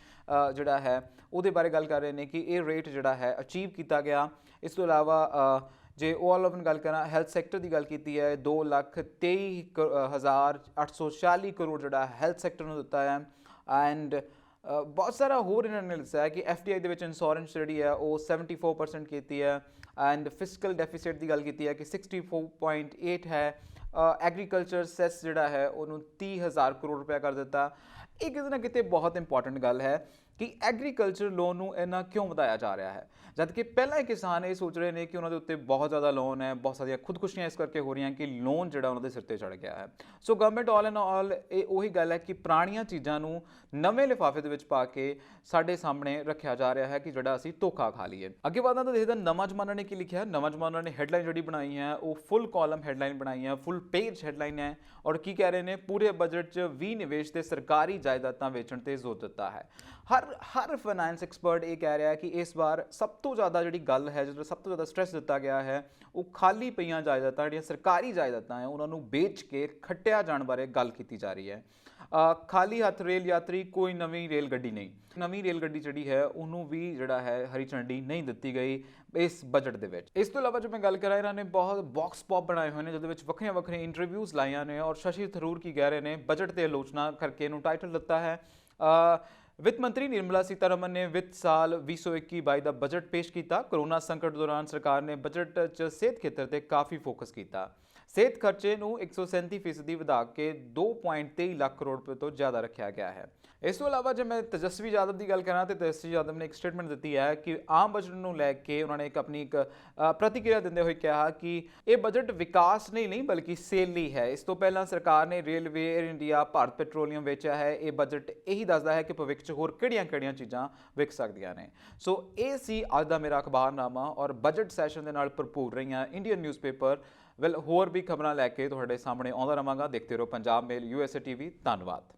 ਜਿਹੜਾ ਹੈ ਉਹਦੇ ਬਾਰੇ ਗੱਲ ਕਰ ਰਹੇ ਨੇ ਕਿ ਇਹ ਰੇਟ ਜਿਹੜਾ ਹੈ ਅਚੀਵ ਕੀਤਾ ਗਿਆ। ਇਸ ਤੋਂ ਇਲਾਵਾ ਜੇ ਓਵਰਆਲ ਗੱਲ ਕਰਾਂ ਹੈਲਥ ਸੈਕਟਰ ਦੀ ਗੱਲ ਕੀਤੀ ਹੈ, 2,23,846 ਕਰੋੜ ਜਿਹੜਾ ਹੈਲਥ ਸੈਕਟਰ ਨੂੰ ਦਿੱਤਾ ਹੈ। ਐਂਡ ਬਹੁਤ ਸਾਰਾ ਹੋਰ ਇਹਨਾਂ ਨੇ ਦੱਸਿਆ ਹੈ ਕਿ FDI ਦੇ ਵਿੱਚ ਇੰਸ਼ੋਰੈਂਸ ਜਿਹੜੀ ਹੈ ਉਹ 74% ਕੀਤੀ ਹੈ। ਐਂਡ ਫਿਸਕਲ ਡੈਫੀਸਿਟ ਦੀ ਗੱਲ ਕੀਤੀ ਹੈ ਕਿ 64.8 ਹੈ। ਐਗਰੀਕਲਚਰ ਸੈਸ ਜਿਹੜਾ ਹੈ ਉਹਨੂੰ 30,000 ਕਰੋੜ ਰੁਪਇਆ ਕਰ ਦਿੱਤਾ। ਇਹ ਕਿਤੇ ਨਾ ਕਿਤੇ ਬਹੁਤ ਇੰਪੋਰਟੈਂਟ ਗੱਲ ਹੈ ਕਿ ਐਗਰੀਕਲਚਰ ਲੋਨ ਨੂੰ ਇੰਨਾ ਕਿਉਂ ਵਧਾਇਆ ਜਾ ਰਿਹਾ ਹੈ, ਜਦ ਕਿ ਪਹਿਲਾਂ ਹੀ ਕਿਸਾਨ ਇਹ ਸੋਚ ਰਹੇ ਨੇ ਕਿ ਉਹਨਾਂ ਦੇ ਉੱਤੇ ਬਹੁਤ ਜ਼ਿਆਦਾ ਲੋਨ ਹੈ, ਬਹੁਤ ਸਾਰੀਆਂ ਖੁਦਕੁਸ਼ੀਆਂ ਇਸ ਕਰਕੇ ਹੋ ਰਹੀਆਂ ਕਿ ਲੋਨ ਜਿਹੜਾ ਉਹਨਾਂ ਦੇ ਸਿਰ ਤੇ ਚੜ ਗਿਆ ਹੈ। ਸੋ ਗਵਰਨਮੈਂਟ ਆਲ ਇਨ ਆਲ ਇਹ ਉਹੀ ਗੱਲ ਹੈ ਕਿ ਪੁਰਾਣੀਆਂ ਚੀਜ਼ਾਂ ਨੂੰ ਨਵੇਂ ਲਿਫਾਫੇ ਦੇ ਵਿੱਚ ਪਾ ਕੇ ਸਾਡੇ ਸਾਹਮਣੇ ਰੱਖਿਆ ਜਾ ਰਿਹਾ ਹੈ ਕਿ ਜਿਹੜਾ ਅਸੀਂ ਧੋਖਾ ਖਾ ਲਈਏ। ਅੱਗੇ ਵਧਾਂ ਤਾਂ ਦੇਖਦੇ ਨਵਾਂ ਜ਼ਮਾਨਾ ਨੇ ਕੀ ਲਿਖਿਆ। ਨਵਾਂ ਜ਼ਮਾਨਾ ਨੇ ਹੈਡਲਾਈਨ ਜਿਹੜੀ ਬਣਾਈ ਹੈ ਉਹ ਫੁੱਲ ਕਾਲਮ ਹੈਡਲਾਈਨ ਬਣਾਈ ਹੈ, ਫੁੱਲ ਪੇਜ ਹੈਡਲਾਈਨ ਹੈ, ਔਰ ਕੀ ਕਹਿ ਰਹੇ ਨੇ ਪੂਰੇ ਬਜਟ 'ਚ ਵਿਨਿਵੇਸ਼ ਤੇ ਸਰਕਾਰੀ ਜਾਇਦਾਦਾਂ ਵੇਚਣ ਤੇ ਜ਼ੋਰ ਦਿੱਤਾ ਹੈ। ਹਰ ਫਾਈਨੈਂਸ ਐਕਸਪਰਟ ਇਹ ਕਹਿ ਰਿਹਾ ਹੈ ਕਿ ਇਸ ਵਾਰ ਸਭ ਤੋਂ ਜ਼ਿਆਦਾ ਜਿਹੜੀ ਗੱਲ ਹੈ, ਜਿਹੜਾ ਸਭ ਤੋਂ ਜ਼ਿਆਦਾ ਸਟ੍ਰੈਸ ਦਿੱਤਾ ਗਿਆ ਹੈ ਉਹ ਖਾਲੀ ਪਈਆਂ ਜਾਇਦਾਦਾਂ, ਜਿਹੜੀਆਂ ਸਰਕਾਰੀ ਜਾਇਦਾਦਾਂ ਹੈ ਉਹਨਾਂ ਨੂੰ ਵੇਚ ਕੇ ਖੱਟਿਆ ਜਾਣ ਬਾਰੇ ਗੱਲ ਕੀਤੀ ਜਾ ਰਹੀ ਹੈ। ਖਾਲੀ ਹੱਥ ਰੇਲ ਯਾਤਰੀ, ਕੋਈ ਨਵੀਂ ਰੇਲ ਗੱਡੀ ਨਹੀਂ। ਨਵੀਂ ਰੇਲ ਗੱਡੀ ਜਿਹੜੀ ਹੈ ਉਹਨੂੰ ਵੀ ਜਿਹੜਾ ਹੈ ਹਰੀ ਝੰਡੀ ਨਹੀਂ ਦਿੱਤੀ ਗਈ ਇਸ ਬਜਟ ਦੇ ਵਿੱਚ। ਇਸ ਤੋਂ ਇਲਾਵਾ ਜੋ ਮੈਂ ਗੱਲ ਕਰਾਂ, ਇਹਨਾਂ ਨੇ ਬਹੁਤ ਬਾਕਸ ਪੌਪ ਬਣਾਏ ਹੋਏ ਨੇ ਜਿਹਦੇ ਵਿੱਚ ਵੱਖਰੀਆਂ ਵੱਖਰੀਆਂ ਇੰਟਰਵਿਊਜ਼ ਲਾਈਆਂ ਨੇ, ਔਰ ਸ਼ਸ਼ੀ ਥਰੂਰ ਕੀ ਕਹਿ ਰਹੇ ਨੇ ਬਜਟ ਤੇ ਆਲੋਚਨਾ ਕਰਕੇ ਇਹਨੂੰ ਟਾਈਟਲ ਦਿੱਤਾ ਹੈ। ਵਿੱਤ ਮੰਤਰੀ ਨਿਰਮਲਾ ਸੀਤਾਰਮਨ ਨੇ ਵਿੱਤ ਸਾਲ 2021-22 ਦਾ ਬਜਟ ਪੇਸ਼ ਕੀਤਾ। ਕਰੋਨਾ ਸੰਕਟ ਦੌਰਾਨ ਸਰਕਾਰ ਨੇ ਬਜਟ 'ਚ ਸਿਹਤ ਖੇਤਰ ਤੇ ਕਾਫੀ ਫੋਕਸ ਕੀਤਾ। ਸਿਹਤ ਖਰਚੇ ਨੂੰ 137% ਵਧਾ ਕੇ 2.23 ਲੱਖ ਕਰੋੜ ਰੁਪਏ ਤੋਂ ਜ਼ਿਆਦਾ ਰੱਖਿਆ ਗਿਆ ਹੈ। ਇਸ ਤੋਂ ਇਲਾਵਾ ਜੇ ਮੈਂ ਤੇਜਸਵੀ ਯਾਦਵ ਦੀ ਗੱਲ ਕਰਾਂ ਤਾਂ ਤੇਜਸਵੀ ਯਾਦਵ ਨੇ ਇੱਕ ਸਟੇਟਮੈਂਟ ਦਿੱਤੀ ਹੈ ਕਿ ਆਮ ਬਜਟ ਨੂੰ ਲੈ ਕੇ ਉਹਨਾਂ ਨੇ ਆਪਣੀ ਪ੍ਰਤੀਕਿਰਿਆ ਦਿੰਦੇ ਹੋਏ ਕਿਹਾ ਕਿ ਇਹ ਬਜਟ ਵਿਕਾਸ ਨਹੀਂ ਬਲਕਿ ਸੇਲ ਲਈ ਹੈ। ਇਸ ਤੋਂ ਪਹਿਲਾਂ ਸਰਕਾਰ ਨੇ railway, air India, Bharat petroleum ਵੇਚਿਆ ਹੈ। ਇਹ ਬਜਟ ਇਹੀ ਦੱਸਦਾ ਹੈ ਕਿ ਭਵਿੱਖ 'ਚ ਹੋਰ ਕਿਹੜੀਆਂ ਚੀਜ਼ਾਂ ਵਿਕ ਸਕਦੀਆਂ ਨੇ। ਸੋ ਇਹ ਸੀ ਅੱਜ ਦਾ ਮੇਰਾ ਅਖਬਾਰਨਾਮਾ, ਔਰ ਬਜਟ ਸੈਸ਼ਨ ਦੇ ਨਾਲ ਭਰਪੂਰ ਰਹੀਆਂ ਇੰਡੀਅਨ ਨਿਊਜ਼ਪੇਪਰ ਹੋਰ ਵੀ ਖਬਰਾਂ ਲੈ ਕੇ ਤੁਹਾਡੇ ਸਾਹਮਣੇ ਆਉਂਦਾ ਰਹਾਂਗਾ। ਦੇਖਦੇ ਰਹੋ ਪੰਜਾਬ ਮੇਲ USA TV। ਧੰਨਵਾਦ।